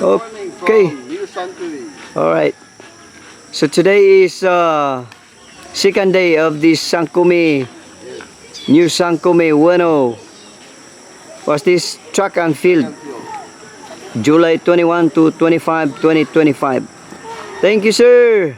Okay. New SANGKUMI. All right. So today is second day of this SANGKUMI, new SANGKUMI Ueno. Was this track and field, July 21 to 25, 2025. Thank you, sir.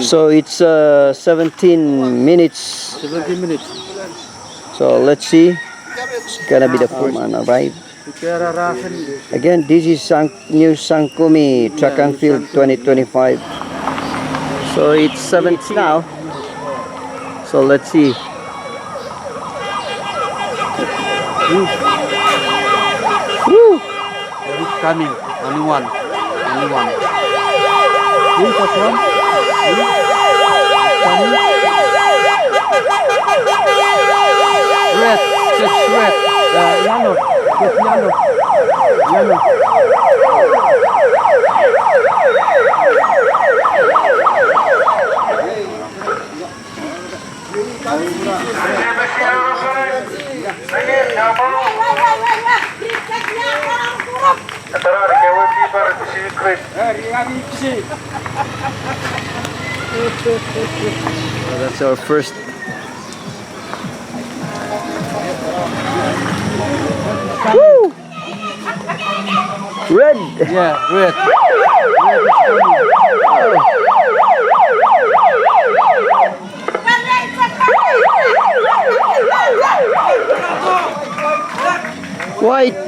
So it's 17 minutes. 17 minutes. So let's see. It's gonna be the full man, alright? Again, this is new SANGKUMI Track and Field 2025. So it's 7th now. So let's see. Woo! It's coming. Only one. Only one. Red, just red. Yellow, just yellow. Yellow. So that's our first. Woo! Red! Yeah, red. White!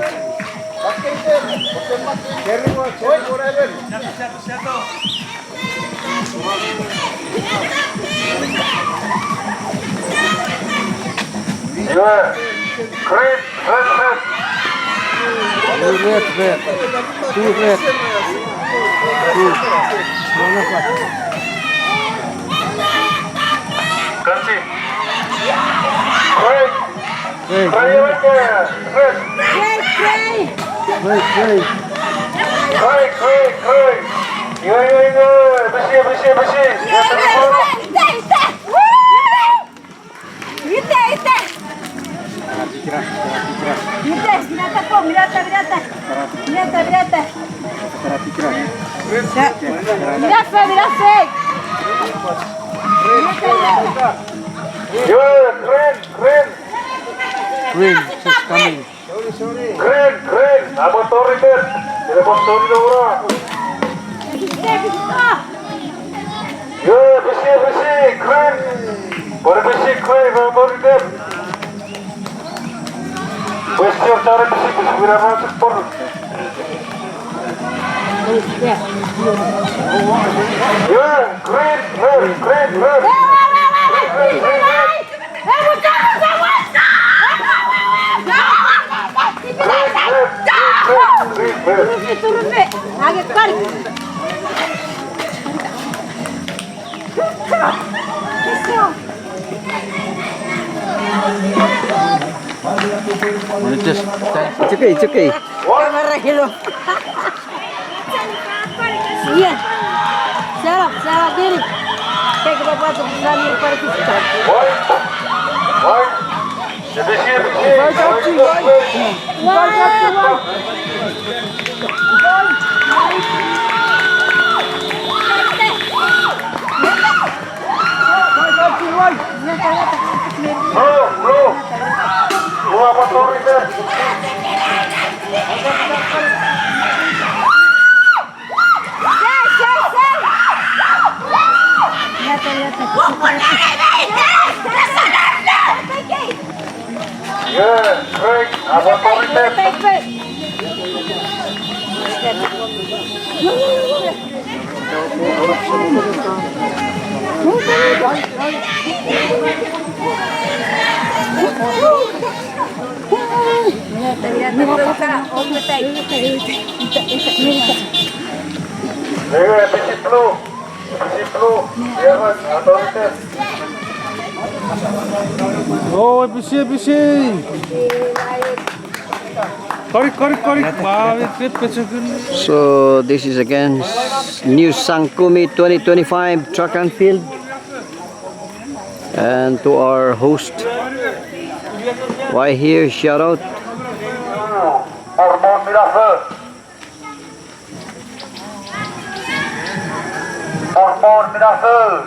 Red, red, red. Red, red. Two red. Two. Country. Red. Red. Right there. Red. Red, red. Red. Yeah. besi. Lihat telepon. Ya, keren, keren. Green, just coming. Keren, keren. Abang Tori kan. Telepon Tori dah orang. Ya, besi, besi. Keren. Baru besi, keren. Abang Tori kan. Besi yang cara besi. Besi berapa ekspor. Ya, keren, keren, keren, keren. Turun deh, agak balik. Just It's okay. Kamera kilo. Iya. Serap diri. Kayak bapak tuh berani pada kita. Woi, woi. Besi, besi. Bro. Gua apa Tori kan? Ya, keren. Apa Tori kan? Besi flu. Ya kan, Tori kan? Oh, besi. Korik. Wow, it's So this is again new SANGKUMI 2025 track and field. And to our host, why here? Shout out. Hormon Miracle. Hormon Miracle.